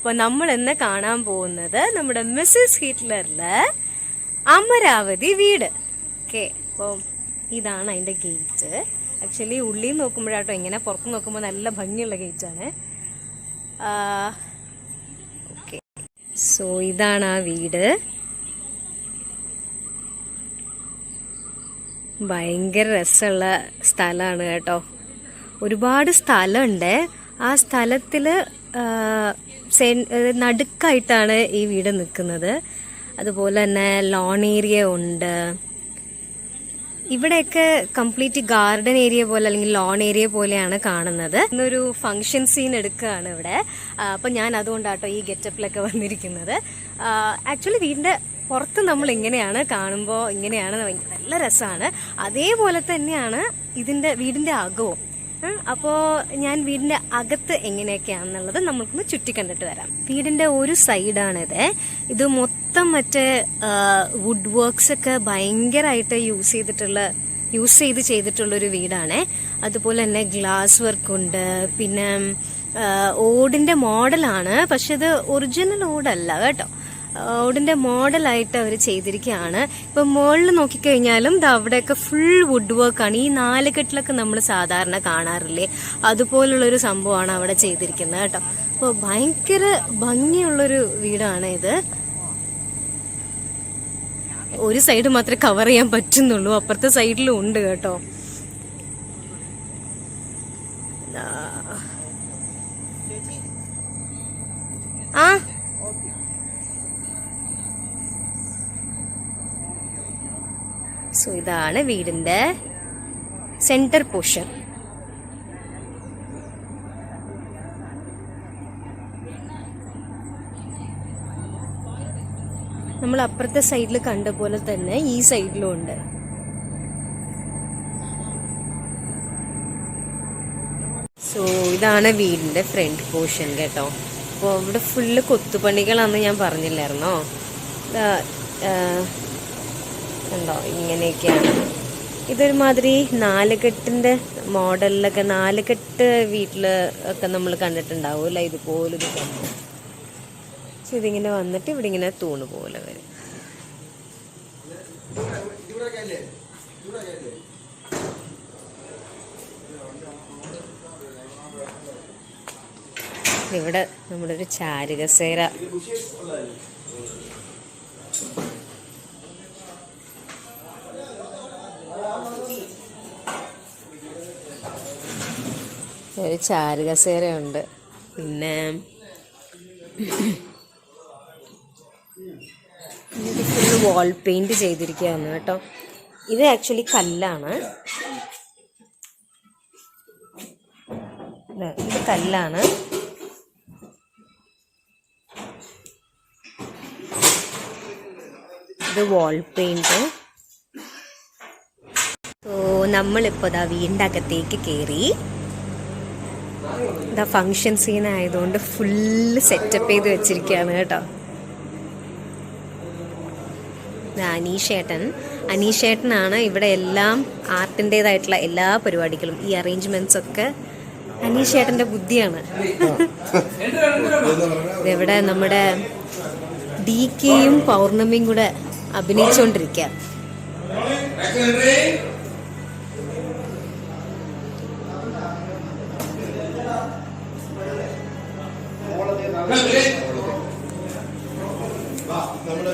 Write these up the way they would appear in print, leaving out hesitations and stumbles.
അപ്പൊ നമ്മൾ ഇന്ന് കാണാൻ പോകുന്നത് നമ്മുടെ മിസ്സസ് ഹിറ്റ്ലറിലെ അമരാവതി വീട്. ഓക്കെ, അപ്പം ഇതാണ് അതിന്റെ ഗേറ്റ്. ആക്ച്വലി ഉള്ളിൽ നോക്കുമ്പോഴാട്ടോ, ഇങ്ങനെ പുറത്ത് നോക്കുമ്പോൾ നല്ല ഭംഗിയുള്ള ഗേറ്റാണ്. ഓക്കെ, സോ ഇതാണ് ആ വീട്. ഭയങ്കര രസമുള്ള സ്ഥലമാണ് കേട്ടോ. ഒരുപാട് സ്ഥലമുണ്ട്. ആ സ്ഥലത്തിൽ നടുക്കായിട്ടാണ് ഈ വീട് നിൽക്കുന്നത്. അതുപോലെ തന്നെ ലോൺ ഏരിയ ഉണ്ട്. ഇവിടെയൊക്കെ കംപ്ലീറ്റ് ഗാർഡൻ ഏരിയ പോലെ അല്ലെങ്കിൽ ലോൺ ഏരിയ പോലെയാണ് കാണുന്നത്. ഇന്നൊരു ഫംഗ്ഷൻ സീൻ എടുക്കുകയാണ് ഇവിടെ. അപ്പം ഞാൻ അതുകൊണ്ടാട്ടോ ഈ ഗെറ്റപ്പിലൊക്കെ വന്നിരിക്കുന്നത്. ആക്ച്വലി വീടിൻ്റെ പുറത്ത് നമ്മൾ ഇങ്ങനെയാണ് കാണുമ്പോൾ, ഇങ്ങനെയാണ് നല്ല രസമാണ്. അതേപോലെ തന്നെയാണ് വീടിൻ്റെ അകവും. അപ്പോൾ ഞാൻ വീടിൻ്റെ അകത്ത് എങ്ങനെയൊക്കെയാണെന്നുള്ളത് നമുക്കൊന്ന് ചുറ്റിക്കണ്ടിട്ട് വരാം. വീടിൻ്റെ ഒരു സൈഡാണിത്. ഇത് മൊത്തം മറ്റേ വുഡ് വർക്ക്സ് ഒക്കെ ഭയങ്കരമായിട്ട് യൂസ് ചെയ്തിട്ടുള്ളൊരു വീടാണ്. അതുപോലെ തന്നെ ഗ്ലാസ് വർക്കുണ്ട്. പിന്നെ ഓടിൻ്റെ മോഡലാണ്, പക്ഷെ ഇത് ഒറിജിനൽ ഓടല്ല കേട്ടോ. ഓടിന്റെ മോഡലായിട്ട് അവർ ചെയ്തിരിക്കുകയാണ്. ഇപ്പൊ മുകളിൽ നോക്കിക്കഴിഞ്ഞാലും അവിടെയൊക്കെ ഫുൾ വുഡ് വർക്കാണ്. ഈ 4 കെട്ടിലൊക്കെ നമ്മൾ സാധാരണ കാണാറില്ലേ, അതുപോലുള്ളൊരു സംഭവമാണ് അവിടെ ചെയ്തിരിക്കുന്നത് കേട്ടോ. അപ്പോൾ ഭയങ്കര ഭംഗിയുള്ളൊരു വീടാണ് ഇത്. ഒരു സൈഡ് മാത്രമേ കവർ ചെയ്യാൻ പറ്റുന്നുള്ളൂ, അപ്പുറത്തെ സൈഡിലും ഉണ്ട് കേട്ടോ. ആ സോ ഇതാണ് വീടിന്റെ സെന്റർ പോർഷൻ. നമ്മൾ അപ്പുറത്തെ സൈഡിൽ കണ്ട പോലെ തന്നെ ഈ സൈഡിലും ഉണ്ട്. സോ ഇതാണ് വീടിന്റെ ഫ്രണ്ട് പോർഷൻ കേട്ടോ. അപ്പോൾ ഇവിടെ ഫുള്ള് കൊത്തുപണികളാണെന്ന് ഞാൻ പറഞ്ഞില്ലായിരുന്നോ. ഉണ്ടോ, ഇങ്ങനെയൊക്കെയാണ്. ഇതൊരുമാതിരി 4 കെട്ടിന്റെ മോഡലിലൊക്കെ 4 കെട്ട് വീട്ടില് ഒക്കെ നമ്മൾ കണ്ടിട്ടുണ്ടാവൂല, ഇതുപോലൊരു സംഭവം. ഇതിങ്ങനെ വന്നിട്ട് ഇവിടെ ഇങ്ങനെ തൂണ് പോലെ വരും. ഇവിടെ നമ്മുടെ ഒരു ചാരുകസേര. ഒരു ചാരുകസേരയുണ്ട്. പിന്നെ ഫുള്ള് വാൾ പെയിന്റ് ചെയ്തിരിക്കുകയാണ് കേട്ടോ. ഇത് ആക്ച്വലി കല്ലാണ്. ഇത് കല്ലാണ്. ഇത് വാൾ പെയിന്റ്. സോ നമ്മളിപ്പോൾ വീടിൻ്റെ അകത്തേക്ക് കയറി. ഫംഗ്ഷൻ സീൻ ആയതുകൊണ്ട് ഫുള്ള് സെറ്റപ്പ് ചെയ്ത് വെച്ചിരിക്കുകയാണ് കേട്ടോ. അനീഷേട്ടനാണ് ഇവിടെ എല്ലാം ആർട്ടിൻ്റെതായിട്ടുള്ള എല്ലാ പരിപാടികളും, ഈ അറേഞ്ച്മെന്റ്സ് ഒക്കെ അനീഷേട്ടന്റെ ബുദ്ധിയാണ്. ഇവിടെ നമ്മുടെ DKയും പൗർണമിയും കൂടെ അഭിനയിച്ചുകൊണ്ടിരിക്കുക.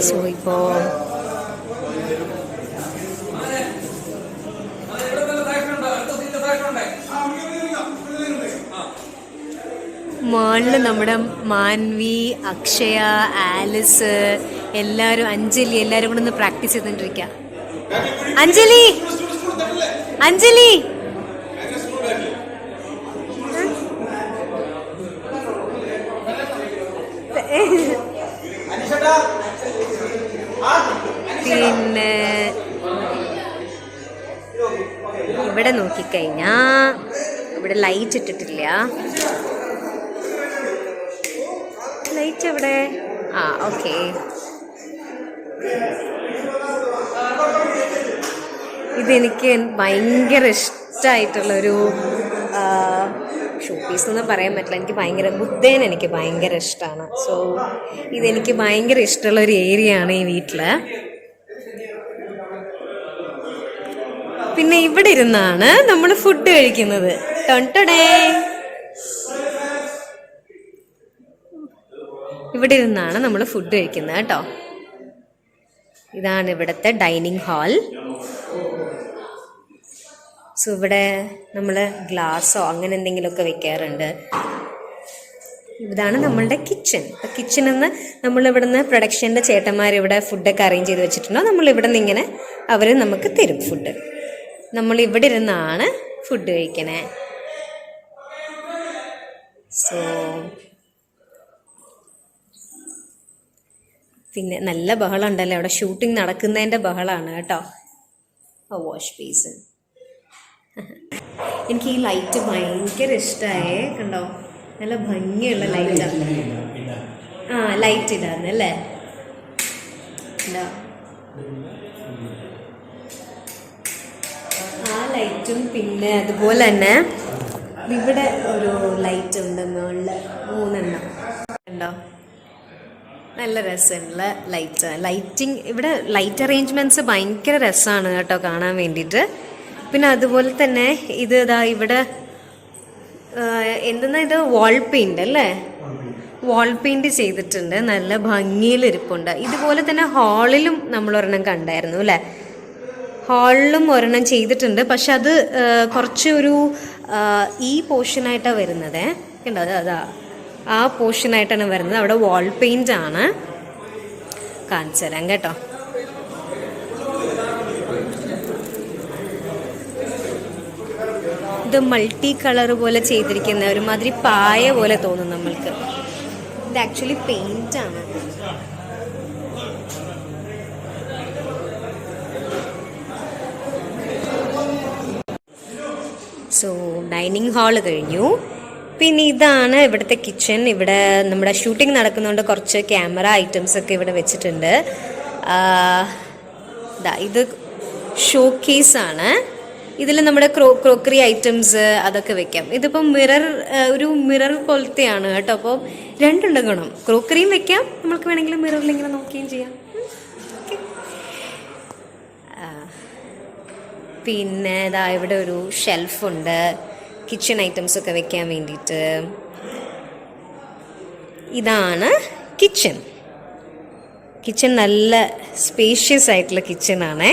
സോ ഇപ്പോ മോളില് നമ്മുടെ മാൻവി, അക്ഷയ, ആലിസ് എല്ലാരും, അഞ്ജലി എല്ലാരും കൂടെ ഒന്ന് പ്രാക്ടീസ് ചെയ്തോണ്ടിരിക്കുക. അഞ്ജലി പിന്നെ ഇവിടെ നോക്കിക്കഴിഞ്ഞാ ഇവിടെ ലൈറ്റ് ഇട്ടിട്ടില്ല. ലൈറ്റ് എവിടെ? ഓക്കെ. ഇതെനിക്ക് ഭയങ്കര ഇഷ്ടമായിട്ടുള്ളൊരു ഷോ പീസ് ഒന്നും പറയാൻ പറ്റില്ല, എനിക്ക് ഭയങ്കര ബുദ്ധേനെ എനിക്ക് ഭയങ്കര ഇഷ്ടമാണ്. സോ ഇതെനിക്ക് ഭയങ്കര ഇഷ്ടമുള്ള ഒരു ഏരിയ ആണ് ഈ വീട്ടിൽ. പിന്നെ ഇവിടെ ഇരുന്നാണ് നമ്മൾ ഫുഡ് കഴിക്കുന്നത്. ടൊണ്ടടേ, ഇവിടെ ഇരുന്നാണ് നമ്മൾ ഫുഡ് കഴിക്കുന്നത് കേട്ടോ. ഇതാണ് ഇവിടുത്തെ ഡൈനിങ് ഹാൾ. സോ ഇവിടെ നമ്മൾ ഗ്ലാസ്സോ അങ്ങനെ എന്തെങ്കിലുമൊക്കെ വെക്കാറുണ്ട്. ഇതാണ് നമ്മളുടെ കിച്ചൺ. അപ്പം കിച്ചണിൽ നിന്ന് നമ്മളിവിടുന്ന് പ്രൊഡക്ഷൻ്റെ ചേട്ടന്മാരിവിടെ ഫുഡൊക്കെ അറേഞ്ച് ചെയ്ത് വെച്ചിട്ടുണ്ടോ, നമ്മളിവിടെ നിന്ന് ഇങ്ങനെ അവർ നമുക്ക് തരും ഫുഡ്. നമ്മളിവിടെ ഇരുന്നാണ് ഫുഡ് കഴിക്കണേ. സോ പിന്നെ നല്ല ബഹളം ഉണ്ടല്ലോ അവിടെ, ഷൂട്ടിംഗ് നടക്കുന്നതിൻ്റെ ബഹളമാണ് കേട്ടോ. Wash basin. എനിക്ക് ഈ ലൈറ്റ് ഭയങ്കര ഇഷ്ടമായേ, കണ്ടോ നല്ല ഭംഗിയുള്ള ലൈറ്റാണ്. ആ ലൈറ്റ് ഇടാന്ന് അല്ലേ, എന്താ ആ ലൈറ്റും. പിന്നെ അതുപോലെ തന്നെ ഇവിടെ ഒരു ലൈറ്റ് ഉണ്ട് മുകളിൽ, 3 എണ്ണം ഉണ്ടോ. നല്ല രസമുള്ള ലൈറ്റിങ്. ഇവിടെ ലൈറ്റ് അറേഞ്ച്മെൻറ്റ്സ് ഭയങ്കര രസമാണ് കേട്ടോ കാണാൻ വേണ്ടിയിട്ട്. പിന്നെ അതുപോലെ തന്നെ ഇത് ഇതാ ഇവിടെ എന്തെന്നാ ഇത്, വാൾ പെയിന്റ് അല്ലേ, വാൾ പെയിന്റ് ചെയ്തിട്ടുണ്ട്, നല്ല ഭംഗിയിലിരിപ്പുണ്ട്. ഇതുപോലെ തന്നെ ഹാളിലും നമ്മൾ ഒരെണ്ണം കണ്ടായിരുന്നു അല്ലേ, ഹാളിലും ഒരെണ്ണം ചെയ്തിട്ടുണ്ട്. പക്ഷെ അത് കുറച്ച് ഒരു ഈ പോർഷനായിട്ടാണ് വരുന്നത്, കണ്ടോ അതാ ആ പോർഷനായിട്ടാണ് വരുന്നത്. അവിടെ വാൾ പെയിന്റ് ആണ്, കാണിച്ചു തരാം കേട്ടോ. ഇത് മൾട്ടി കളർ പോലെ ചെയ്തിരിക്കുന്ന ഒരുമാതിരി പായ പോലെ തോന്നും നമ്മൾക്ക്. ഇത് ആക്ച്വലി പെയിന്റ് ആണ്. സോ ഡൈനിങ് ഹാള് കഴിഞ്ഞു. പിന്നെ ഇതാണ് ഇവിടുത്തെ കിച്ചൺ. ഇവിടെ നമ്മുടെ ഷൂട്ടിംഗ് നടക്കുന്നതുകൊണ്ട് കുറച്ച് ക്യാമറ ഐറ്റംസ് ഒക്കെ ഇവിടെ വെച്ചിട്ടുണ്ട്. ഇത് ഷോ കേസാണ്. ഇതിൽ നമ്മുടെ ക്രോക്കറി ഐറ്റംസ് അതൊക്കെ വെക്കാം. ഇതിപ്പം ഒരു മിറർ പോലത്തെയാണ് കേട്ടോ. അപ്പോൾ രണ്ടുണ്ട് ഗുണം, ക്രോക്കറിയും വെക്കാം, നമുക്ക് വേണമെങ്കിൽ മിററിൽ ഇങ്ങനെ നോക്കുകയും ചെയ്യാം. പിന്നെ ഇതാ ഇവിടെ ഒരു ഷെൽഫുണ്ട് കിച്ചൺ ഐറ്റംസ് ഒക്കെ വെക്കാൻ വേണ്ടിയിട്ട്. ഇതാണ് കിച്ചൺ. കിച്ചൺ നല്ല സ്പേഷ്യസ് ആയിട്ടുള്ള കിച്ചൺ ആണേ.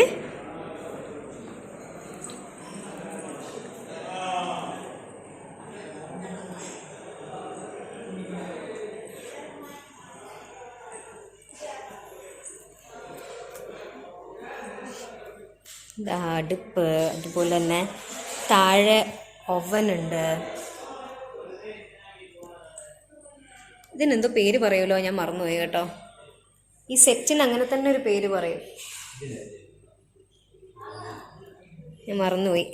അടുപ്പ്, അതുപോലെ തന്നെ താഴെ ഓവനുണ്ട്. ഇതിനെന്തോ പേര് പറയുമല്ലോ, ഞാൻ മറന്നുപോയി കേട്ടോ. ഈ സെറ്റിന് അങ്ങനെ തന്നെ ഒരു പേര് പറയും, ഞാൻ മറന്നുപോയി.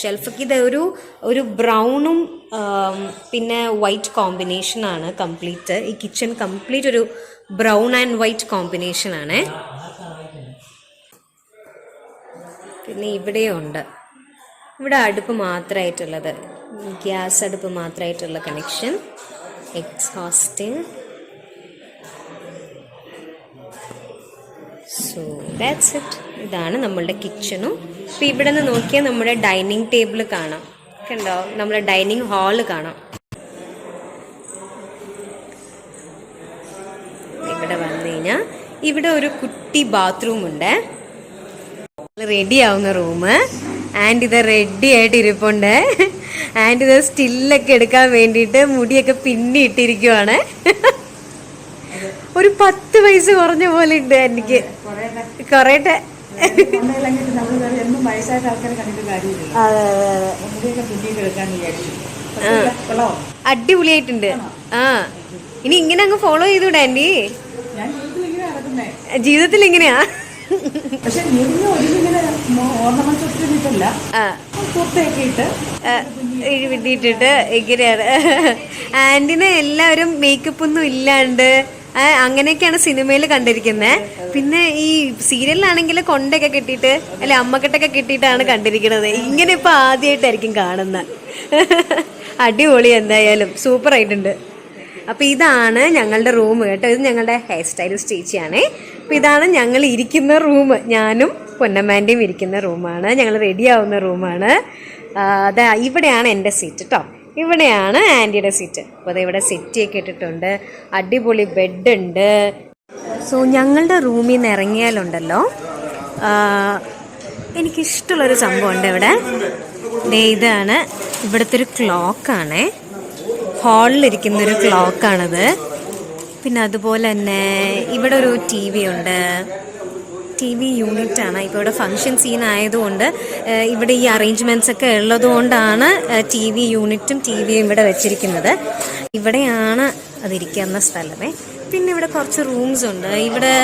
ഷെൽഫൊക്കെ ഇത് ഒരു ബ്രൗണും പിന്നെ വൈറ്റ് കോമ്പിനേഷനാണ് കംപ്ലീറ്റ്. ഈ കിച്ചൺ കംപ്ലീറ്റ് ഒരു ബ്രൗൺ ആൻഡ് വൈറ്റ് കോമ്പിനേഷനാണ്. പിന്നെ ഇവിടെയുണ്ട്, ഇവിടെ അടുപ്പ് മാത്രമായിട്ടുള്ളത്, ഗ്യാസ് അടുപ്പ് മാത്രമായിട്ടുള്ള connection, exhausting. So that's it. ഇതാണ് നമ്മളുടെ കിച്ചണും. അപ്പോൾ ഇവിടെ നിന്ന് നോക്കിയാൽ നമ്മുടെ ഡൈനിങ് ടേബിൾ കാണാം, കണ്ടോ, നമ്മുടെ ഡൈനിങ് ഹാള് കാണാം. ഇവിടെ വന്നു കഴിഞ്ഞാൽ ഇവിടെ ഒരു കുട്ടി ബാത്റൂം ഉണ്ട്, റെഡി ആവുന്ന റൂം. ആൻഡ് ഇത് റെഡി ആയിട്ട് ഇരിപ്പുണ്ട്. ആൻഡ് ഇത് സ്റ്റില്ലൊക്കെ എടുക്കാൻ വേണ്ടിയിട്ട് മുടിയൊക്കെ പിന്നി ഇട്ടിരിക്കുവാണ്. ഒരു 10 വയസ്സ് കുറഞ്ഞ പോലെ ഉണ്ട് എനിക്ക്. കൊറേട്ടെ അടിപൊളിയായിട്ടുണ്ട്. ആ ഇനി ഇങ്ങനെ അങ്ങ് ഫോളോ ചെയ്തൂടെ ആൻറ്റി? ജീവിതത്തിൽ ഇങ്ങനെയാ. വിട്ടിട്ട് എങ്ങനെയാണ് ആൻറ്റിന് എല്ലാവരും മേക്കപ്പ് ഒന്നും ഇല്ലാണ്ട് അങ്ങനെയൊക്കെയാണ് സിനിമയിൽ കണ്ടിരിക്കുന്നത്. പിന്നെ ഈ സീരിയലിലാണെങ്കിൽ കൊണ്ടൊക്കെ കെട്ടിയിട്ട് അല്ലെ അമ്മക്കെട്ടൊക്കെ കെട്ടിയിട്ടാണ് കണ്ടിരിക്കുന്നത്. ഇങ്ങനെ ഇപ്പൊ ആദ്യമായിട്ടായിരിക്കും കാണുന്നത്. അടിപൊളി, എന്തായാലും സൂപ്പർ ആയിട്ടുണ്ട്. അപ്പൊ ഇതാണ് ഞങ്ങളുടെ റൂം കേട്ടോ. ഇത് ഞങ്ങളുടെ ഹെയർ സ്റ്റൈലിസ്റ്റ് ചേച്ചിയാണേ. അപ്പൊ ഇതാണ് ഞങ്ങൾ ഇരിക്കുന്ന റൂം. ഞാനും പൊന്നമ്മാൻ്റെയും ഇരിക്കുന്ന റൂമാണ്. ഞങ്ങൾ റെഡി ആവുന്ന റൂമാണ്. അതാ ഇവിടെയാണ് എൻ്റെ സീറ്റ് കേട്ടോ. ഇവിടെയാണ് ആൻറ്റിയുടെ സീറ്റ്. അപ്പോൾ അത് ഇവിടെ സെറ്റിയൊക്കെ ഇട്ടിട്ടുണ്ട്. അടിപൊളി ബെഡ് ഉണ്ട്. സോ ഞങ്ങളുടെ റൂമിൽ നിന്ന് ഇറങ്ങിയാലുണ്ടല്ലോ എനിക്കിഷ്ടമുള്ളൊരു സംഭവമുണ്ട് ഇവിടെ. ഇതാണ് ഇവിടുത്തെ ഒരു ക്ലോക്കാണേ. ഹാളിലിരിക്കുന്നൊരു ക്ലോക്കാണത്. പിന്നെ അതുപോലെ തന്നെ ഇവിടെ ഒരു ടി വി ഉണ്ട്. ടി വി യൂണിറ്റാണ്. ഇപ്പോൾ ഇവിടെ ഫങ്ഷൻ സീൻ ആയതുകൊണ്ട് ഇവിടെ ഈ അറേഞ്ച്മെൻറ്റ്സ് ഒക്കെ ഉള്ളതുകൊണ്ടാണ് ടി വി യൂണിറ്റും ടി വിയും ഇവിടെ വെച്ചിരിക്കുന്നത്. ഇവിടെയാണ് അതിരിക്കുന്ന സ്ഥലമേ. പിന്നെ ഇവിടെ കുറച്ച് റൂംസ് ഉണ്ട്. ഇവിടെ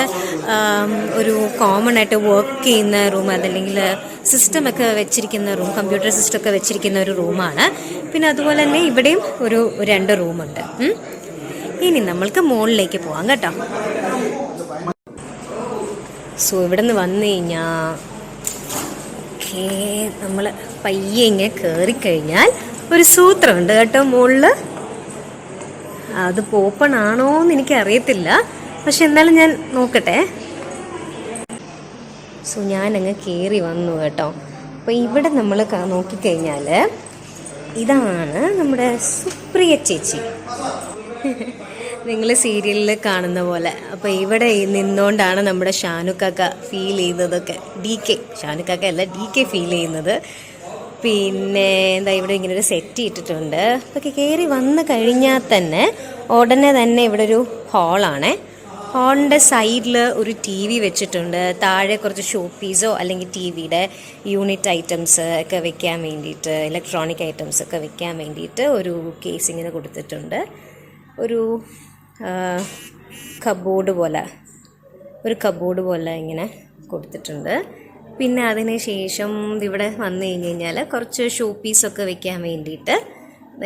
ഒരു കോമൺ ആയിട്ട് വർക്ക് ചെയ്യുന്ന റൂം, അതല്ലെങ്കിൽ സിസ്റ്റമൊക്കെ വെച്ചിരിക്കുന്ന റൂം, കമ്പ്യൂട്ടർ സിസ്റ്റം ഒക്കെ വെച്ചിരിക്കുന്ന ഒരു റൂമാണ്. പിന്നെ അതുപോലെ തന്നെ ഇവിടെയും ഒരു 2 റൂമുണ്ട്. ഇനി നമ്മൾക്ക് മുകളിലേക്ക് പോവാം കേട്ടോ. സോ ഇവിടെ നിന്ന് വന്നു കഴിഞ്ഞാൽ നമ്മൾ പയ്യെ ഇങ്ങനെ കയറിക്കഴിഞ്ഞാൽ ഒരു സൂത്രമുണ്ട് കേട്ടോ മുകളിൽ. അത് ഓപ്പൺ ആണോ എന്ന് എനിക്കറിയത്തില്ല, പക്ഷെ എന്നാലും ഞാൻ നോക്കട്ടെ. സോ ഞാനങ്ങ് കയറി വന്നു കേട്ടോ. അപ്പോൾ ഇവിടെ നമ്മൾ നോക്കിക്കഴിഞ്ഞാൽ ഇതാണ് നമ്മുടെ സുപ്രിയ ചേച്ചി, നിങ്ങൾ സീരിയലിൽ കാണുന്ന പോലെ. അപ്പോൾ ഇവിടെ നിന്നുകൊണ്ടാണ് നമ്മുടെ ഷാനുക്കാക്ക ഫീൽ ചെയ്യുന്നതൊക്കെ. ഷാനുക്കാക്ക അല്ല, DK ഫീൽ ചെയ്യുന്നത്. പിന്നെ എന്താ ഇവിടെ ഇങ്ങനെ ഒരു സെറ്റ് ഇട്ടിട്ടുണ്ട്. അപ്പോൾ കയറി വന്ന് കഴിഞ്ഞാൽ തന്നെ ഉടനെ തന്നെ ഇവിടെ ഒരു ഹാളാണേ. ഹാളിൻ്റെ സൈഡിൽ ഒരു TV വെച്ചിട്ടുണ്ട്. താഴെ കുറച്ച് ഷോ പീസോ അല്ലെങ്കിൽ TVയുടെ യൂണിറ്റ് ഐറ്റംസ് ഒക്കെ വെക്കാൻ വേണ്ടിയിട്ട്, ഇലക്ട്രോണിക് ഐറ്റംസ് ഒക്കെ വെക്കാൻ വേണ്ടിയിട്ട് ഒരു കേസിങ്ങിന് കൊടുത്തിട്ടുണ്ട്. ഒരു കബോർഡ് പോലെ ഇങ്ങനെ കൊടുത്തിട്ടുണ്ട്. പിന്നെ അതിന് ശേഷം ഇവിടെ വന്നു കഴിഞ്ഞാൽ കുറച്ച് ഷോ പീസൊക്കെ വെക്കാൻ വേണ്ടിയിട്ട്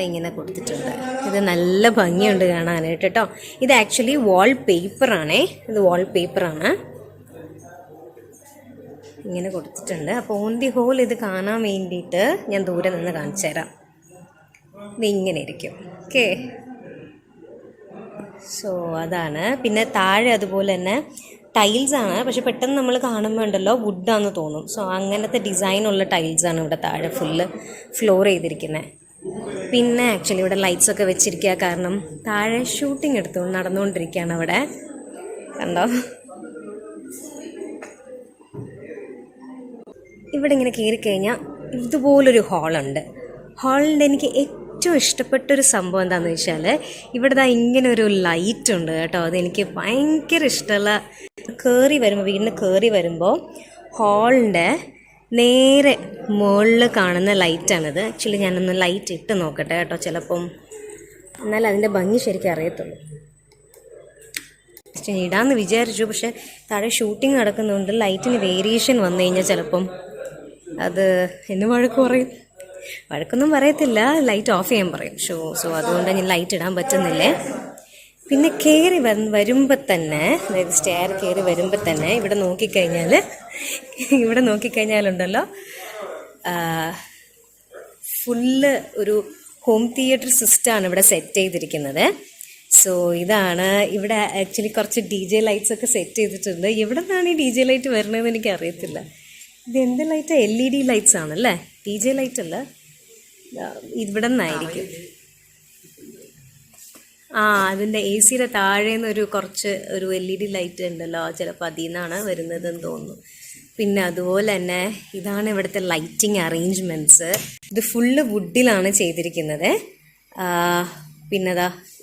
ഇങ്ങനെ കൊടുത്തിട്ടുണ്ട്. ഇത് നല്ല ഭംഗിയുണ്ട് കാണാനായിട്ട് കേട്ടോ. ഇത് ആക്ച്വലി വാൾ പേപ്പറാണേ. ഇങ്ങനെ കൊടുത്തിട്ടുണ്ട്. അപ്പോൾ ഓൺ ദി ഹോൾ ഇത് കാണാൻ വേണ്ടിയിട്ട് ഞാൻ ദൂരെ നിന്ന് കാണിച്ചു തരാം. ഇത് ഇങ്ങനെ ഇരിക്കും. ഓക്കെ, സോ അതാണ്. പിന്നെ താഴെ അതുപോലെ തന്നെ ടൈൽസാണ്, പക്ഷെ പെട്ടെന്ന് നമ്മൾ കാണുമ്പോൾ ഉണ്ടല്ലോ വുഡാന്ന് തോന്നും. സോ അങ്ങനത്തെ ഡിസൈനുള്ള ടൈൽസാണ് ഇവിടെ താഴെ ഫുള്ള് ഫ്ലോർ ചെയ്തിരിക്കുന്നത്. പിന്നെ ആക്ച്വലി ഇവിടെ ലൈറ്റ്സ് ഒക്കെ വെച്ചിരിക്കുക, കാരണം താഴെ ഷൂട്ടിംഗ് നടന്നുകൊണ്ടിരിക്കുകയാണ് അവിടെ. കണ്ടോ, ഇവിടെ ഇങ്ങനെ കയറിക്കഴിഞ്ഞാൽ ഇതുപോലൊരു ഹാളുണ്ട്. ഹാളിൻ്റെ എനിക്ക് ഏറ്റവും ഇഷ്ടപ്പെട്ടൊരു സംഭവം എന്താണെന്ന് വെച്ചാൽ ഇവിടെ ഇങ്ങനെ ഒരു ലൈറ്റ് ഉണ്ട് കേട്ടോ. അതെനിക്ക് ഭയങ്കര ഇഷ്ടമുള്ള. വീടിന് കയറി വരുമ്പോൾ ഹാളിൻ്റെ നേരെ മുകളിൽ കാണുന്ന ലൈറ്റാണിത്. ആക്ച്വലി ഞാനൊന്ന് ലൈറ്റ് ഇട്ട് നോക്കട്ടെ കേട്ടോ, ചിലപ്പം എന്നാലും അതിൻ്റെ ഭംഗി ശരിക്കും അറിയത്തുള്ളൂ. ഇടാമെന്ന് വിചാരിച്ചു, പക്ഷെ താഴെ ഷൂട്ടിംഗ് നടക്കുന്നുണ്ട്. ലൈറ്റിന് വേരിയേഷൻ വന്നു കഴിഞ്ഞാൽ ചിലപ്പം അത് എന്നെ വഴക്കൊന്നും പറയത്തില്ല, ലൈറ്റ് ഓഫ് ചെയ്യാൻ പറയും. സോ അതുകൊണ്ട് ഞാൻ ലൈറ്റ് ഇടാൻ പറ്റുന്നില്ലേ. പിന്നെ കയറി വരുമ്പോൾ തന്നെ, അതായത് സ്റ്റെയർ കയറി വരുമ്പോൾ തന്നെ ഇവിടെ നോക്കിക്കഴിഞ്ഞാലുണ്ടല്ലോ ഫുള്ള് ഒരു ഹോം തിയേറ്റർ സിസ്റ്റമാണ് ഇവിടെ സെറ്റ് ചെയ്തിരിക്കുന്നത്. സോ ഇതാണ് ഇവിടെ. ആക്ച്വലി കുറച്ച് DJ ലൈറ്റ്സ് ഒക്കെ സെറ്റ് ചെയ്തിട്ടുണ്ട്. എവിടെ നിന്നാണ് ഈ DJ ലൈറ്റ് വരുന്നതെന്ന് എനിക്ക് അറിയത്തില്ല. ഇത് എന്ത് ലൈറ്റാണ്? LED ലൈറ്റ്സ് ആണല്ലേ, DJ ലൈറ്റ് അല്ല. ഇവിടെ നിന്നായിരിക്കും. അതിൻ്റെ AC-യുടെ താഴേന്ന് ഒരു LED ലൈറ്റ് ഉണ്ടല്ലോ, ചിലപ്പോൾ അതിൽ നിന്നാണ് വരുന്നതെന്ന് തോന്നുന്നു. പിന്നെ അതുപോലെ തന്നെ ഇതാണ് ഇവിടുത്തെ ലൈറ്റിംഗ് അറേഞ്ച്മെൻറ്റ്സ്. ഇത് ഫുള്ള് വുഡിലാണ് ചെയ്തിരിക്കുന്നത്. പിന്നെ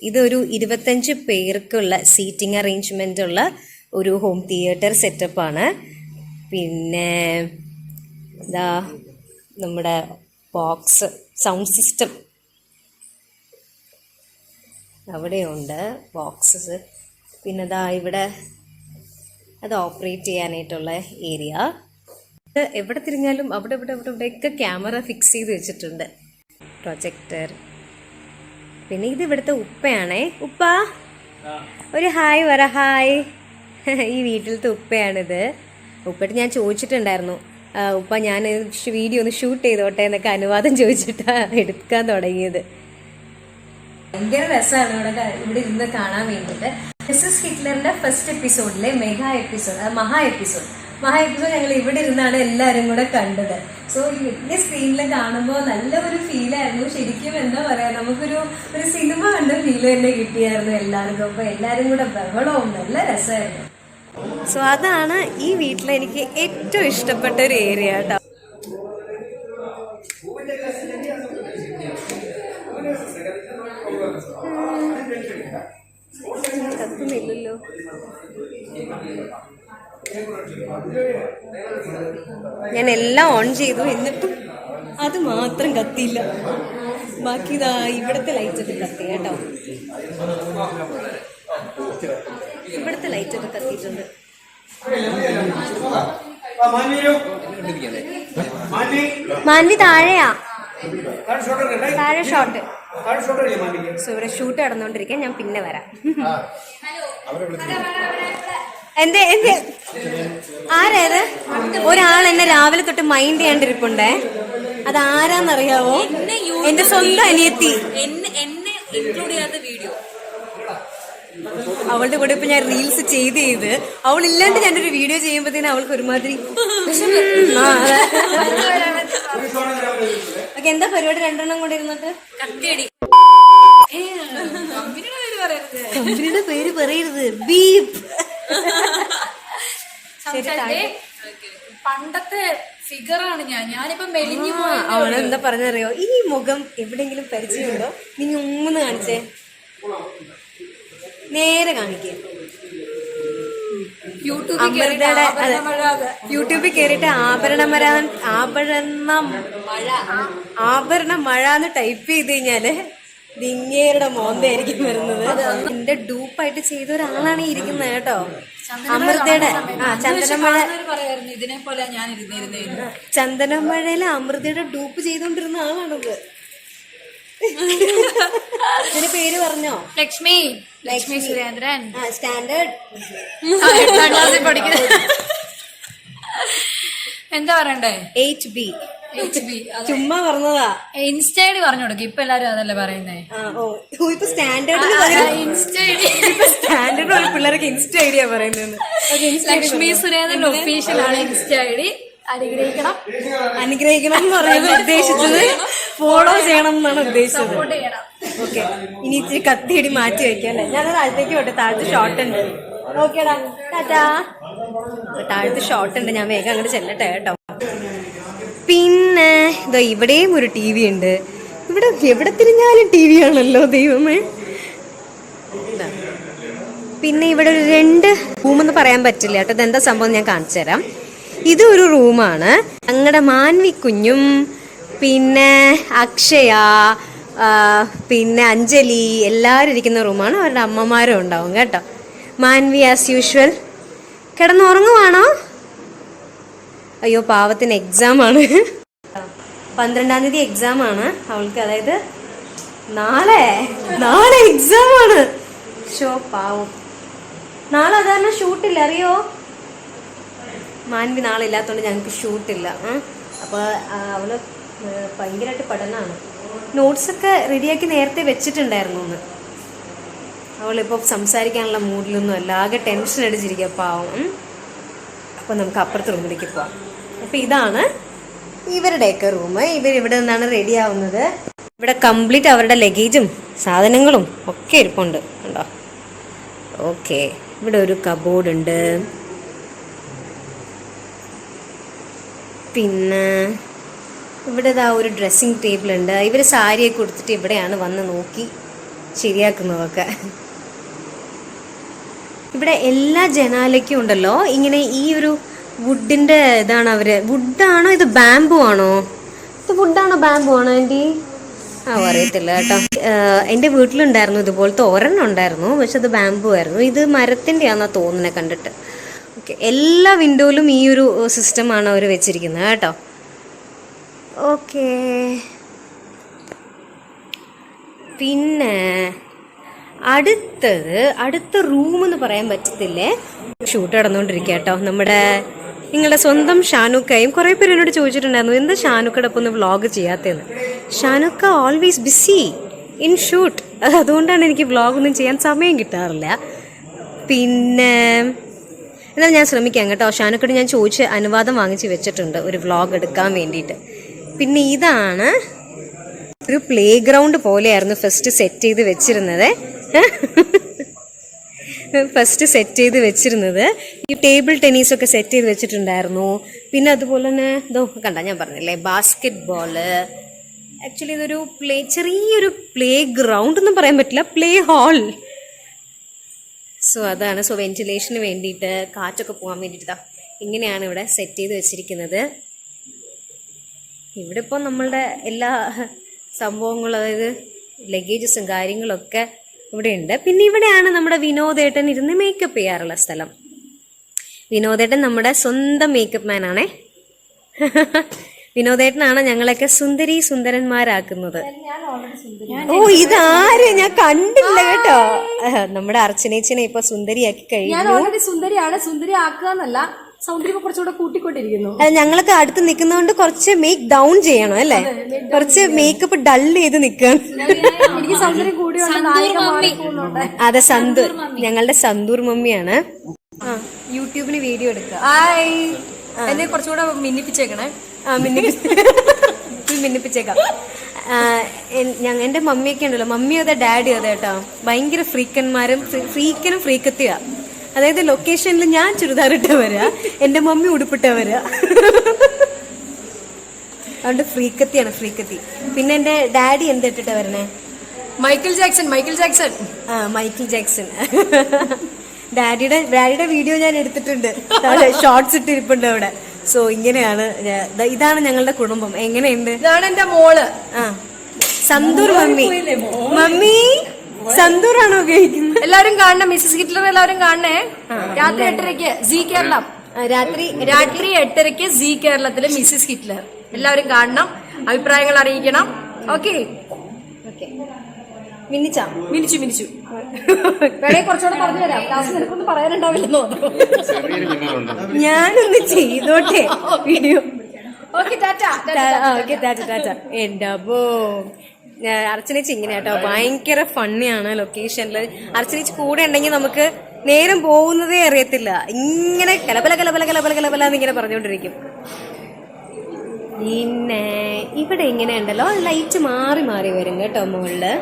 ഇതൊരു 25 പേർക്കുള്ള സീറ്റിംഗ് അറേഞ്ച്മെൻ്റ് ഉള്ള ഒരു ഹോം തിയേറ്റർ സെറ്റപ്പാണ്. പിന്നെ നമ്മുടെ ബോക്സ് സൗണ്ട് സിസ്റ്റം അവിടെയുണ്ട്, ബോക്സസ്. പിന്നെ ഇവിടെ അത് ഓപ്പറേറ്റ് ചെയ്യാനായിട്ടുള്ള ഏരിയ. എവിടെ തിരിഞ്ഞാലും ഇവിടെയൊക്കെ ക്യാമറ ഫിക്സ് ചെയ്ത് വെച്ചിട്ടുണ്ട്, പ്രൊജക്ടർ. പിന്നെ ഇത് ഇവിടുത്തെ ഉപ്പയാണേ. ഉപ്പ ഒരു ഹായ് പറ. ഹായ്. ഈ വീട്ടിലത്തെ ഉപ്പയാണിത്. ഉപ്പയിട്ട് ഞാൻ ചോദിച്ചിട്ടുണ്ടായിരുന്നു, ഉപ്പ ഞാൻ വീഡിയോ ഒന്ന് ഷൂട്ട് ചെയ്തോട്ടെ എന്നൊക്കെ അനുവാദം ചോദിച്ചിട്ടാണ് എടുക്കാൻ തുടങ്ങിയത്. ഭയങ്കര രസമാണ് ഇവിടെ ഇരുന്ന് കാണാൻ വേണ്ടിയിട്ട്. മിസ്സസ് ഹിറ്റ്ലറിന്റെ ഫസ്റ്റ് എപ്പിസോഡിലെ മഹാ എപ്പിസോഡ് ഞങ്ങൾ ഇവിടെ ഇരുന്നാണ് എല്ലാവരും കൂടെ കണ്ടത്. സോ ഈ വലിയ സ്ക്രീനിൽ കാണുമ്പോൾ നല്ല ഒരു ഫീലായിരുന്നു. ശരിക്കും എന്താ പറയാ, നമുക്കൊരു സിനിമ കണ്ട ഫീൽ തന്നെ കിട്ടിയായിരുന്നു എല്ലാവർക്കും. അപ്പൊ എല്ലാരും കൂടെ ബഹളവും നല്ല രസമായിരുന്നു. സോ അതാണ് ഈ വീട്ടിൽ എനിക്ക് ഏറ്റവും ഇഷ്ടപ്പെട്ട ഒരു ഏരിയ കേട്ടോ. കത്തുന്നില്ലല്ലോ. ഞാൻ എല്ലാം ഓൺ ചെയ്തു, എന്നിട്ടും അത് മാത്രം കത്തിയില്ല. ബാക്കി ഇതാ ഇവിടുത്തെ ലൈറ്റൊക്കെ കത്തി കേട്ടോ. ഇവിടുത്തെ ലൈറ്റൊക്കെ കത്തിയിട്ടുണ്ട്. മാൻവി താഴെയാ, താഴെ ഷോട്ട്. സോ ഇവിടെ ഷൂട്ട് നടന്നുകൊണ്ടിരിക്കാൻ, ഞാൻ പിന്നെ വരാം. എന്റെ ആരേത് ഒരാൾ എന്നെ രാവിലെ തൊട്ട് മൈൻഡ് ചെയ്യാണ്ടിരിപ്പുണ്ടേ. അത് ആരാന്നറിയാവോ? എന്റെ സ്വന്തം അനിയത്തി. അവളുടെ കൂടെ ഇപ്പൊ ഞാൻ റീൽസ് ചെയ്ത് അവളില്ലാണ്ട് ഞാനൊരു വീഡിയോ ചെയ്യുമ്പോഴത്തേനും അവൾക്ക് ഒരുമാതിരി. എന്താ പരിപാടി? രണ്ടെണ്ണം കൂടെ ഇരുന്നിട്ട് കമ്പനിയുടെ പേര് പറയരുത്. ബീപ്പ്. പണ്ടത്തെ ഫിഗറാണ് ഞാനിപ്പോ മെലിഞ്ഞു. അവള് എന്താ പറഞ്ഞറിയോ, ഈ മുഖം എവിടെയെങ്കിലും പരിചയമുണ്ടോ? നീ ഉമ്മെന്ന് കാണിച്ചേ, നേരെ കാണിക്കേ. യൂട്യൂബിൽ കേറിയിട്ട് ആഭരണ മഴ എന്ന് ടൈപ്പ് ചെയ്ത് കഴിഞ്ഞാല് ദിങ്ങേരുടെ മോന്തായിരിക്കും വരുന്നത്. എന്റെ ഡൂപ്പായിട്ട് ചെയ്ത ഒരാളാണ് ഈ ഇരിക്കുന്നത് കേട്ടോ. അമൃതയുടെ ചന്ദനമഴ ഇതിനെ പോലെ ഞാൻ ചന്ദനമഴയിലെ അമൃതയുടെ ഡൂപ്പ് ചെയ്തോണ്ടിരുന്ന ആളാണത്. ഇതിന്റെ പേര് പറഞ്ഞോ? ലക്ഷ്മി സുരേന്ദ്രൻ. സ്റ്റാൻഡേർഡ് പഠിക്കുന്നത്. എന്താ പറയണ്ടേ? HB. ചുമ്മാ പറഞ്ഞതാ. ഇൻസ്റ്റ ഐഡി പറഞ്ഞു കൊടുക്കും. ഇപ്പൊ എല്ലാരും അതല്ലേ പറയുന്നേ. ഇപ്പൊ സ്റ്റാൻഡേർഡ് പിള്ളേർക്ക് ഇൻസ്റ്റ ഐഡിയാ പറയുന്നത്. ലക്ഷ്മി സുരേന്ദ്രൻ ഒഫീഷ്യൽ ആണ് ഇൻസ്റ്റ ഐഡി. അനുഗ്രഹിക്കണം എന്ന് പറയുന്നത് ഉദ്ദേശിച്ചത് ഫോളോ ചെയ്യണം എന്നാണ് ഉദ്ദേശിച്ചത്. ഓക്കെ, ഇനി ഇച്ചിരി കത്തിയടി മാറ്റി വെക്കാം അല്ലേ? ഞാൻ താഴത്തേക്ക് പോട്ടെ, താഴത്ത് ഷോട്ട് ഉണ്ട്. ഓക്കേടാ, ടാറ്റാ. താഴത്ത് ഷോട്ട് ഉണ്ട്, ഞാൻ വേഗം അങ്ങോട്ട് ചെല്ലട്ടെ കേട്ടോ. പിന്നെ ഇതാ ഇവിടെയും ഒരു TV ഉണ്ട്. ഇവിടെ എവിടെ തിരിഞ്ഞാലും TV ആണല്ലോ ദൈവമേ. പിന്നെ ഇവിടെ ഒരു 2 റൂമെന്ന് പറയാൻ പറ്റില്ല കേട്ടോ. ഇതെന്താ സംഭവം ഞാൻ കാണിച്ചു തരാം. ഇതൊരു റൂമാണ്. ഞങ്ങളുടെ മാൻവി കുഞ്ഞും പിന്നെ അക്ഷയ പിന്നെ അഞ്ജലി എല്ലാവരും ഇരിക്കുന്ന റൂമാണ്. അവരുടെ അമ്മമാരും ഉണ്ടാവും കേട്ടോ. മാൻവി ആസ് യൂഷ്വൽ കിടന്നുറങ്ങുവാണോ? അയ്യോ പാവത്തിന് എക്സാമാണ്. 12-ാം തീയതി എക്സാമാണ് അവൾക്ക്. അതായത് നാളെ എക്സാമാണ്. ഷോ പാവം. നാളെ അതാണ് ഷൂട്ടില്ല, അറിയോ? മാൻവി നാളെ ഇല്ലാത്തതുകൊണ്ട് ഞങ്ങൾക്ക് ഷൂട്ടില്ല. അപ്പോൾ അവള് ഭയങ്കരമായിട്ട് പഠനമാണ്. നോട്ട്സൊക്കെ റെഡിയാക്കി നേരത്തെ വെച്ചിട്ടുണ്ടായിരുന്നു ഒന്ന്. അവളിപ്പോൾ സംസാരിക്കാനുള്ള മൂഡിലൊന്നും അല്ല, ആകെ ടെൻഷൻ അടിച്ചിരിക്കുക പാവം. അപ്പോൾ നമുക്ക് അപ്പുറത്തെ റൂമിലേക്ക് പോവാം. അപ്പോൾ ഇതാണ് ഇവരുടെയൊക്കെ റൂം. ഇവരിവിടെ നിന്നാണ് റെഡി ആവുന്നത്. ഇവിടെ കംപ്ലീറ്റ് അവരുടെ ലഗേജും സാധനങ്ങളും ഒക്കെ ഇരിപ്പുണ്ട് ഉണ്ടോ. ഓക്കെ, ഇവിടെ ഒരു കബോർഡ് ഉണ്ട്. പിന്നെ ഇവിടെ ഇതാ ഒരു ഡ്രസ്സിങ് ടേബിൾ ഉണ്ട്. ഇവർ സാരിയൊക്കെ കൊടുത്തിട്ട് ഇവിടെയാണ് വന്ന് നോക്കി ശരിയാക്കുന്നതൊക്കെ. ഇവിടെ എല്ലാ ജനാലയ്ക്കും ഉണ്ടല്ലോ ഇങ്ങനെ ഈ ഒരു വുഡിൻ്റെ ഇതാണ്. വുഡാണോ ഇത് ബാംബു ആണോ? ഇത് വുഡാണോ ബാംബു ആണോ ആൻറ്റി? അറിയത്തില്ല കേട്ടോ. എൻ്റെ വീട്ടിലുണ്ടായിരുന്നു ഇതുപോലത്തെ ഒരെണ്ണം ഉണ്ടായിരുന്നു, പക്ഷെ അത് ബാംബു ആയിരുന്നു. ഇത് മരത്തിൻ്റെ ആണെന്നാണ് തോന്നുന്നത് കണ്ടിട്ട്. ഓക്കെ, എല്ലാ വിൻഡോയിലും ഈ ഒരു സിസ്റ്റമാണ് അവർ വെച്ചിരിക്കുന്നത് കേട്ടോ. ഓക്കെ, പിന്നെ അടുത്ത റൂം എന്ന് പറയാൻ പറ്റത്തില്ലേ. ഷൂട്ട് നടന്നുകൊണ്ടിരിക്കുക കേട്ടോ. നിങ്ങളുടെ സ്വന്തം ഷാനുക്കയും കുറേ പേര് എന്നോട് ചോദിച്ചിട്ടുണ്ടായിരുന്നു എന്താ ഷാനുക്കയുടെ ഒപ്പം ഒന്ന് വ്ളോഗ് ചെയ്യാത്തതെന്ന്. Shanukka always busy in shoot, അതുകൊണ്ടാണ് എനിക്ക് വ്ളോഗൊന്നും ചെയ്യാൻ സമയം കിട്ടാറില്ല. പിന്നെ എന്നാൽ ഞാൻ ശ്രമിക്കാം കേട്ടോ. ഷാനുക്കയോട് ഞാൻ ചോദിച്ച് അനുവാദം വാങ്ങിച്ച് വെച്ചിട്ടുണ്ട് ഒരു വ്ളോഗ് എടുക്കാൻ വേണ്ടിയിട്ട്. പിന്നെ ഇതാണ് ഒരു പ്ലേ ഗ്രൗണ്ട് പോലെയായിരുന്നു ഫസ്റ്റ് സെറ്റ് ചെയ്ത് വെച്ചിരുന്നത്. ഈ ടേബിൾ ടെന്നീസൊക്കെ സെറ്റ് ചെയ്ത് വെച്ചിട്ടുണ്ടായിരുന്നു. പിന്നെ അതുപോലെ തന്നെ കണ്ട ഞാൻ പറഞ്ഞില്ലേ ബാസ്കറ്റ് ബോള്. ആക്ച്വലി ഇതൊരു ചെറിയൊരു പ്ലേ ഗ്രൗണ്ട് ഒന്നും പറയാൻ പറ്റില്ല, പ്ലേ ഹാൾ. സോ അതാണ്. സോ വെന്റിലേഷന് വേണ്ടിയിട്ട് കാറ്റൊക്കെ പോകാൻ വേണ്ടിയിട്ട് ഇങ്ങനെയാണ് ഇവിടെ സെറ്റ് ചെയ്ത് വെച്ചിരിക്കുന്നത്. ഇവിടെ ഇപ്പോൾ നമ്മളുടെ എല്ലാ സംഭവങ്ങളും, അതായത് ലഗേജസും കാര്യങ്ങളൊക്കെ ഇവിടെ ഉണ്ട്. പിന്നെ ഇവിടെയാണ് നമ്മുടെ വിനോദേട്ടൻ ഇരുന്ന് മേക്കപ്പ് ചെയ്യാറുള്ള സ്ഥലം. വിനോദേട്ടൻ നമ്മുടെ സ്വന്തം മേക്കപ്പ് മാൻ ആണേ. വിനോദേട്ടനാണ് ഞങ്ങളൊക്കെ സുന്ദരന്മാരാക്കുന്നത്. ഓ ഇതാര് ഞാൻ കണ്ടില്ല കേട്ടോ. നമ്മുടെ അർച്ചനേച്ചിനെ ഇപ്പൊ സുന്ദരിയാക്കി കഴിഞ്ഞു. സുന്ദരി ആക്കുക സൗന്ദര്യം കുറച്ചുകൂടെ കൂട്ടിക്കൊണ്ടിരിക്കുന്നു. ഞങ്ങളൊക്കെ അടുത്ത് നിൽക്കുന്നതുകൊണ്ട് കുറച്ച് മേക്ക് ഡൗൺ ചെയ്യണം അല്ലേ, കുറച്ച് മേക്കപ്പ് ഡൾ ചെയ്ത് നിൽക്കണം. എനിക്ക് സൗന്ദര്യം അതെ സന്തൂർ, ഞങ്ങളുടെ സന്തൂർ മമ്മിയാണ്. യൂട്യൂബിന് വീഡിയോ എടുക്കുക. എന്നെ കുറച്ചുകൂടെ മിന്നിപ്പിച്ചേക്കണേ. മിന്നിപ്പിച്ചേക്കാം. എന്റെ മമ്മിയൊക്കെ ഉണ്ടല്ലോ, മമ്മി അതെ ഡാഡി അതെ കേട്ടോ, ഭയങ്കര ഫ്രീക്കനും ഫ്രീക്കത്തിയാ. അതായത് ലൊക്കേഷനിൽ ഞാൻ ചുരിദാറിട്ട വരാ, എന്റെ മമ്മി ഉടുപ്പിട്ട വരാ. അതുകൊണ്ട് ഫ്രീക്കത്തിയാണ് ഫ്രീക്കത്തി. പിന്നെ എന്റെ ഡാഡി എന്തിട്ടിട്ട വരണേ? Michael Jackson. Michael Jackson. ഡാഡിയുടെ വീഡിയോ ഞാൻ എടുത്തിട്ടുണ്ട്, ഷോർട്സ് ഇട്ടിരിപ്പുണ്ട് അവിടെ. സോ ഇങ്ങനെയാണ്, ഇതാണ് ഞങ്ങളുടെ കുടുംബം. എങ്ങനെയുണ്ട്? ഇതാണ് എന്റെ മോള് സന്തൂർ മമ്മി സന്തൂറാണോ ഉപയോഗിക്കുന്നത്? എല്ലാവരും കാണണം, മിസ്സസ് ഹിറ്റ്ലർ എല്ലാവരും കാണണേ. രാത്രി 8:30 സി കേരളം. രാത്രി 8:30 സി കേരളത്തില് മിസ്സസ് ഹിറ്റ്ലർ. എല്ലാവരും കാണണം, അഭിപ്രായങ്ങൾ അറിയിക്കണം. ഓക്കെ മിനിച്ചു വേണേ കുറച്ചുകൂടെ പറഞ്ഞു തരാം. ക്ലാസ് നിനക്കൊന്നും പറയാനുണ്ടാവില്ലെന്നോ? ഞാനൊന്ന് ചെയ്തോട്ടെ വീഡിയോ. ഓക്കെ ടാറ്റ. എന്റെ അപ്പോ അർച്ചനേച്ചി ഇങ്ങനെ കേട്ടോ, ഭയങ്കര ഫണ്ണിയാണ് ലൊക്കേഷനിൽ. അർച്ചനേച്ചി കൂടെ ഉണ്ടെങ്കിൽ നമുക്ക് നേരം പോകുന്നതേ അറിയത്തില്ല. ഇങ്ങനെ കലപല എന്നിങ്ങനെ പറഞ്ഞുകൊണ്ടിരിക്കും. പിന്നെ ഇവിടെ ഇങ്ങനെ ഉണ്ടല്ലോ, ലൈറ്റ് മാറി മാറി വരും കേട്ടോ മുകളില്.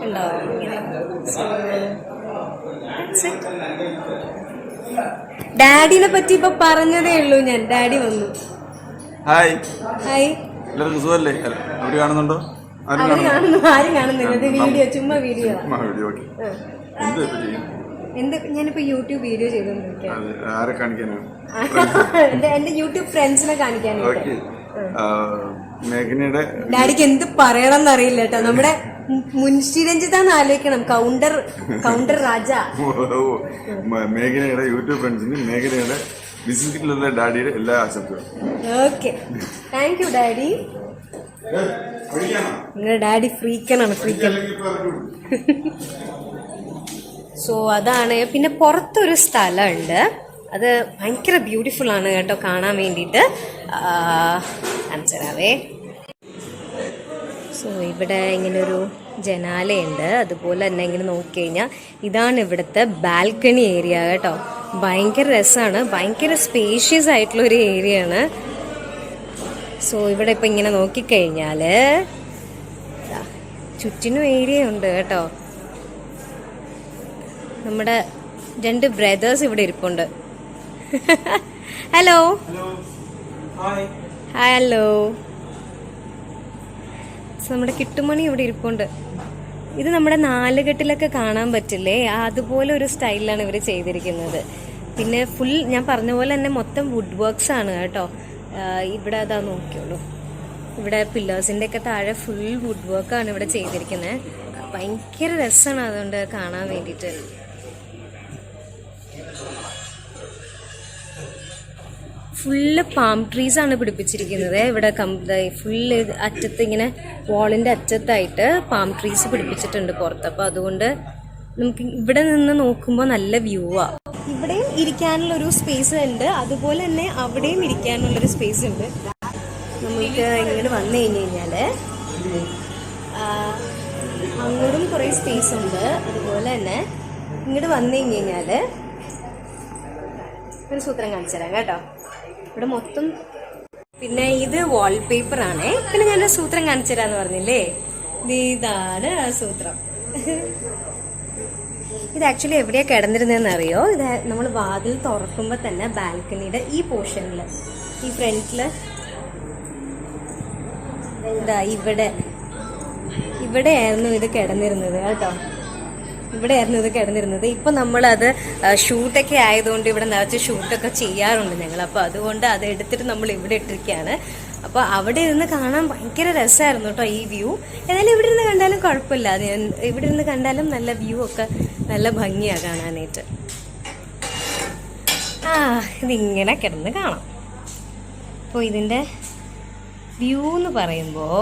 ഉണ്ടോ ഡാഡിനെ പറ്റി ഇപ്പൊ പറഞ്ഞതേ ഉള്ളൂ ഞാൻ. ഡാഡി വന്നു. Hi hi. എല്ലാവർക്കും സുഖമല്ലേ? അവര് കാണുന്നുണ്ടോ? ആരും കാണുന്നില്ല. ഇത് വീഡിയോ, ചുമ്മാ വീഡിയോ. ഞാനിപ്പോ യൂട്യൂബ് വീഡിയോ ചെയ്തോണ്ടിരിക്കാം. ആരെ കാണിക്കാനാണ്? എന്റെ യൂട്യൂബ് ഫ്രണ്ട്സിനെ കാണിക്കാനായിട്ട്. മേഘനയുടെ ഡാഡിക്ക് എന്ത് പറയണം എന്നറിയില്ല കേട്ടോ. നമ്മുടെ മുൻഷി രഞ്ജിത്താന്ന് ആലോചിക്കണം. കൗണ്ടർ രാജ. മേഘനയുടെ യൂട്യൂബ് ഫ്രണ്ട്സിന് മേഘനയുടെ ബിസിനസ്സിലുള്ള ഡാഡിയുടെ എല്ലാ ആശംസകളും. Okay, thank you daddy. നിങ്ങളുടെ ഡാഡി ഫ്രീക്കനാണ്, ഫ്രീക്കൻ. സോ അതാണ്. പിന്നെ പുറത്തൊരു സ്ഥലമുണ്ട്, അത് ഭയങ്കര ബ്യൂട്ടിഫുൾ ആണ് കേട്ടോ കാണാൻ വേണ്ടിയിട്ട്. കാണിച്ചരാവേ. സോ ഇവിടെ ഇങ്ങനൊരു ജനാലയുണ്ട്. അതുപോലെ തന്നെ ഇങ്ങനെ നോക്കിക്കഴിഞ്ഞാൽ ഇതാണ് ഇവിടുത്തെ ബാൽക്കണി ഏരിയ കേട്ടോ. ഭയങ്കര രസമാണ്, ഭയങ്കര സ്പേഷ്യസ് ആയിട്ടുള്ളൊരു ഏരിയ ആണ്. സോ ഇവിടെ ഇപ്പം ഇങ്ങനെ നോക്കിക്കഴിഞ്ഞാൽ ചുറ്റിനും ഏരിയ ഉണ്ട് കേട്ടോ. നമ്മുടെ 2 ബ്രദേഴ്സ് ഇവിടെ ഇരിപ്പുണ്ട്. Hello hello. നമ്മുടെ കിട്ടുമണി ഇവിടെ ഇരിപ്പുണ്ട്. ഇത് നമ്മുടെ 4 കെട്ടിലൊക്കെ കാണാൻ പറ്റില്ലേ, അതുപോലെ ഒരു സ്റ്റൈലിലാണ് ഇവർ ചെയ്തിരിക്കുന്നത്. പിന്നെ ഫുൾ ഞാൻ പറഞ്ഞ പോലെ തന്നെ മൊത്തം വുഡ് വർക്ക്സ് ആണ് കേട്ടോ. ഇവിടെ അതാ നോക്കിയോളൂ, ഇവിടെ പില്ലേഴ്സിൻ്റെ ഒക്കെ താഴെ ഫുൾ വുഡ് വർക്കാണ് ഇവിടെ ചെയ്തിരിക്കുന്നത്. ഭയങ്കര രസമാണ് അതുകൊണ്ട് കാണാൻ വേണ്ടിയിട്ട്. ഫുള്ള് പാം ട്രീസ് ആണ് പിടിപ്പിച്ചിരിക്കുന്നത്. ഇവിടെ ഫുള്ള് അറ്റത്ത് ഇങ്ങനെ വാളിൻ്റെ അറ്റത്തായിട്ട് പാം ട്രീസ് പിടിപ്പിച്ചിട്ടുണ്ട് പുറത്ത്. അപ്പോൾ അതുകൊണ്ട് നമുക്ക് ഇവിടെ നിന്ന് നോക്കുമ്പോൾ നല്ല വ്യൂ ആ. ഇവിടെയും ഇരിക്കാനുള്ളൊരു സ്പേസ് ഉണ്ട്, അതുപോലെ തന്നെ അവിടെയും ഇരിക്കാനുള്ളൊരു സ്പേസ് ഉണ്ട്. നമുക്ക് ഇങ്ങോട്ട് വന്നു കഴിഞ്ഞ് കഴിഞ്ഞാൽ അങ്ങോട്ടും കുറേ സ്പേസ് ഉണ്ട്. അതുപോലെ തന്നെ ഇങ്ങോട്ട് വന്നു കഴിഞ്ഞ് കഴിഞ്ഞാൽ ഒരു സൂത്രം കാണിച്ചു തരാം കേട്ടോ. ഇവിടെ മൊത്തം പിന്നെ ഇത് വാൾപേപ്പറാണേ. പിന്നെ ഞാനൊരു സൂത്രം കാണിച്ചു തരാന്ന് പറഞ്ഞില്ലേ, ഇതാണ് ആ സൂത്രം. ഇത് ആക്ച്വലി എവിടെയാണ് കിടന്നിരുന്നതെന്ന് അറിയോ? ഇത് നമ്മൾ വാതിൽ തുറക്കുമ്പോൾ തന്നെ ബാൽക്കണിയുടെ ഈ പോർഷനിൽ, ഈ ഫ്രണ്ടിൽ ഇതാ ഇവിടെയായിരുന്നു ഇത് കിടന്നിരുന്നത് കേട്ടോ. ഇവിടെയായിരുന്നു ഇത് കിടന്നിരുന്നത്. ഇപ്പം നമ്മളത് ഷൂട്ടൊക്കെ ആയതുകൊണ്ട് ഇവിടെ നിറച്ച് ഷൂട്ടൊക്കെ ചെയ്യാറുണ്ട് ഞങ്ങൾ. അപ്പോൾ അതുകൊണ്ട് അത് എടുത്തിട്ട് നമ്മൾ ഇവിടെ ഇട്ടിരിക്കുകയാണ്. അപ്പോൾ അവിടെ ഇരുന്ന് കാണാൻ ഭയങ്കര രസമായിരുന്നു കേട്ടോ ഈ വ്യൂ. ഏതായാലും ഇവിടെ ഇരുന്ന് കണ്ടാലും കുഴപ്പമില്ല, ഇവിടെ ഇരുന്ന് കണ്ടാലും നല്ല വ്യൂ ഒക്കെ നല്ല ഭംഗിയാണ് കാണാനായിട്ട്. ഇതിങ്ങനെ കിടന്ന് കാണാം. അപ്പോൾ ഇതിൻ്റെ വ്യൂ എന്ന് പറയുമ്പോൾ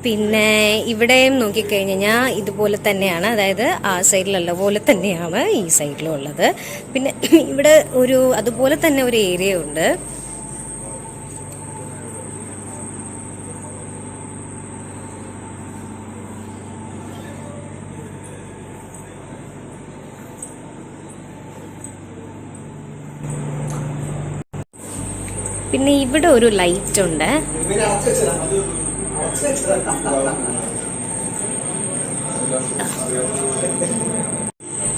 പിന്നെ ഇവിടെയും നോക്കിക്കഴിഞ്ഞാൽ ഇതുപോലെ തന്നെയാണ്, അതായത് ആ സൈഡിലുള്ള പോലെ തന്നെയാണ് ഈ സൈഡിലും ഉള്ളത്. പിന്നെ ഇവിടെ അതുപോലെ തന്നെ ഒരു ഏരിയ ഉണ്ട്. പിന്നെ ഇവിടെ ഒരു ലൈറ്റ് ഉണ്ട്.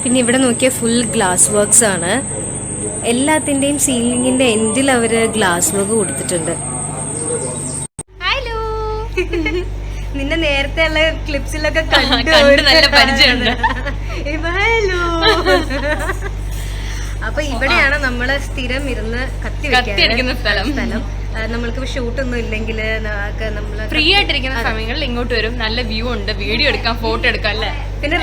പിന്നെ ഇവിടെ നോക്കിയ ഫുൾ ഗ്ലാസ് വർക്ക്സ് ആണ്. എല്ലാത്തിന്റെയും സീലിംഗിന്റെ എൻഡിൽ അവര് ഗ്ലാസ് വർക്ക് കൊടുത്തിട്ടുണ്ട്. ഹലോ, നിന്നെ നേരത്തെ ഉള്ള ക്ലിപ്സിലൊക്കെ കണ്ട് നല്ല പരിചയമുണ്ട്. ഹലോ. അപ്പൊ ഇവിടെയാണ് നമ്മള് സ്ഥിരം ഇരുന്ന് കത്തി വെക്കുന്ന സ്ഥലം. നമ്മൾക്ക് ഷൂട്ടൊന്നും ഇല്ലെങ്കിൽ നമ്മള് ഫ്രീ ആയിട്ടിരിക്കുന്ന സമയങ്ങളിൽ ഇങ്ങോട്ട് വരും. നല്ല വ്യൂ ഉണ്ട്, വീഡിയോ എടുക്കാം, ഫോട്ടോ എടുക്കാം അല്ലേ. പിന്നെ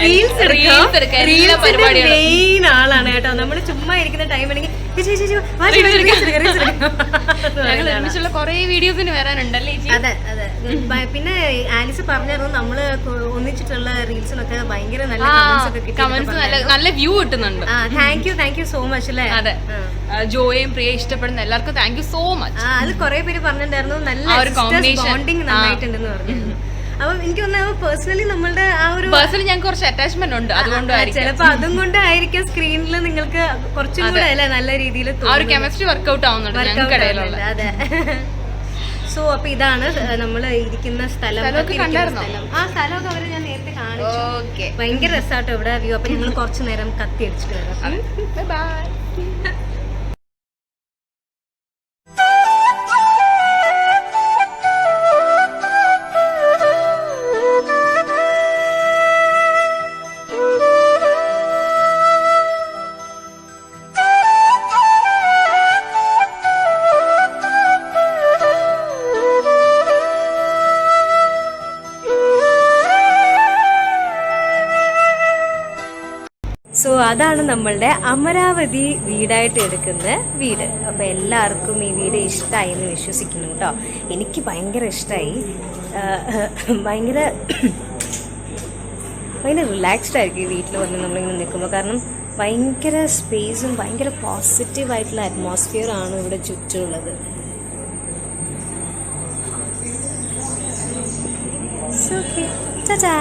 മെയിൻ ആളാണ് കേട്ടോ. നമ്മള് ചുമ്മാ ഇരിക്കുന്ന ടൈം ആണെങ്കിൽ കൊറേ വീഡിയോസിന് വരാനുണ്ടല്ലേ. അതെ അതെ. പിന്നെ ആലിസ് പറഞ്ഞായിരുന്നു നമ്മള് ഒന്നിച്ചിട്ടുള്ള റീൽസിനൊക്കെ ഭയങ്കര നല്ല കമന്റ്സ്, നല്ല വ്യൂ കിട്ടുന്നുണ്ട്. താങ്ക് യു സോ മച്ച് അല്ലേ. അതെ, ജോയും പ്രിയ ഇഷ്ടപ്പെടുന്ന എല്ലാവർക്കും താങ്ക് യു സോ മച്ച്. അത് കുറെ പേര് പറഞ്ഞിട്ടുണ്ടായിരുന്നു നല്ല ബോണ്ടിങ് നന്നായിട്ടുണ്ടെന്ന് പറഞ്ഞു. അപ്പൊ എനിക്ക് തോന്നുന്നു പേഴ്സണലി നമ്മളുടെ ഞങ്ങൾക്ക് കുറച്ച് അറ്റാച്ച്മെന്റ് ഉണ്ട്, അതുകൊണ്ടായിരിക്കും. ചിലപ്പോ അതും കൊണ്ടായിരിക്കും സ്ക്രീനിൽ നിങ്ങൾക്ക് കുറച്ചും കൂടെ അല്ലേ നല്ല രീതിയിൽ കെമിസ്ട്രി വർക്ക്ഔട്ട് ആവുന്നുണ്ട്. അതെ. സോ അപ്പൊ ഇതാണ് നമ്മൾ ഇരിക്കുന്ന സ്ഥലം. ആ സ്ഥലമൊക്കെ അവര് ഞാൻ നേരത്തെ കാണിച്ചു. ഭയങ്കര രസമാട്ടോ ഇവിടെ വ്യൂ. അപ്പൊ ഞങ്ങൾ കുറച്ചു നേരം കത്തി അടിച്ചിട്ട് വരാം. ബൈ. സോ അതാണ് നമ്മളുടെ അമരാവതി വീടായിട്ട് എടുക്കുന്ന വീട്. അപ്പോൾ എല്ലാവർക്കും ഈ വീട് ഇഷ്ടമായി എന്ന് വിശ്വസിക്കുന്നു കേട്ടോ. എനിക്ക് ഭയങ്കര ഇഷ്ടമായി. ഭയങ്കര റിലാക്സ്ഡ് ആയിരിക്കും ഈ വീട്ടിൽ വന്ന് നമ്മളിങ്ങനെ നിൽക്കുമ്പോൾ. കാരണം ഭയങ്കര സ്പേസും ഭയങ്കര പോസിറ്റീവായിട്ടുള്ള അറ്റ്മോസ്ഫിയർ ആണ് ഇവിടെ ചുറ്റുമുള്ളത്. So okay, Tata.